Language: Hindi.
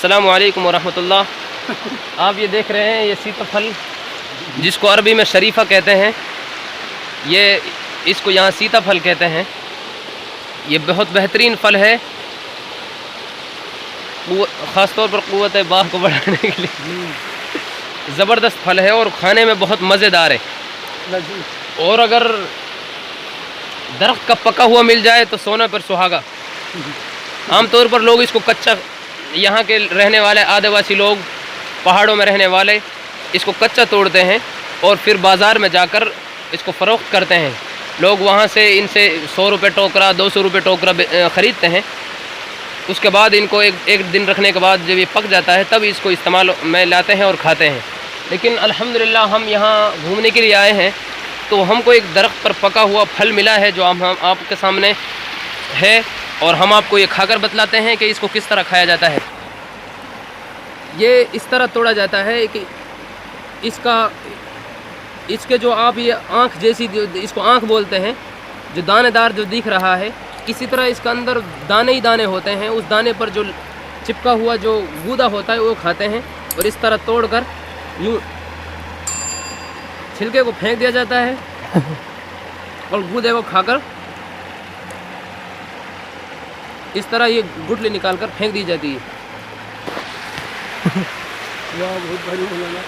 अस्सलामु अलैकुम वरहमतुल्लाह। आप ये देख रहे हैं ये सीताफल जिसको अरबी में शरीफा कहते हैं, ये इसको यहाँ सीताफल कहते हैं। ये बहुत बेहतरीन फल है, ख़ास तौर पर क़ुव्वत बाह को बढ़ाने के लिए ज़बरदस्त फल है और खाने में बहुत मज़ेदार है। और अगर दरख्त का पका हुआ मिल जाए तो सोने पर सुहागा। आम तौर पर लोग इसको कच्चा, यहाँ के रहने वाले आदिवासी लोग, पहाड़ों में रहने वाले इसको कच्चा तोड़ते हैं और फिर बाज़ार में जाकर इसको फ़रोख्त करते हैं। लोग वहाँ से इनसे 100 रुपये टोकरा, 200 रुपये टोकरा ख़रीदते हैं। उसके बाद इनको एक दिन रखने के बाद जब ये पक जाता है तब इसको इस्तेमाल में लाते हैं और खाते हैं। लेकिन अल्हम्दुलिल्लाह हम यहाँ घूमने के लिए आए हैं तो हमको एक दरख्त पर पका हुआ फल मिला है जो हम आपके सामने है, और हम आपको ये खाकर बतलाते हैं कि इसको किस तरह खाया जाता है। ये इस तरह तोड़ा जाता है कि इसके जो आप ये आँख जैसी, इसको आँख बोलते हैं, जो दानेदार जो दिख रहा है, इसी तरह इसका अंदर दाने ही दाने होते हैं। उस दाने पर जो चिपका हुआ जो गूदा होता है वो खाते हैं, और इस तरह तोड़कर यूँ छिलके को फेंक दिया जाता है और गूदे को खाकर इस तरह ये गुठली निकाल कर फेंक दी जाती है। वाह, बहुत भारी बोला।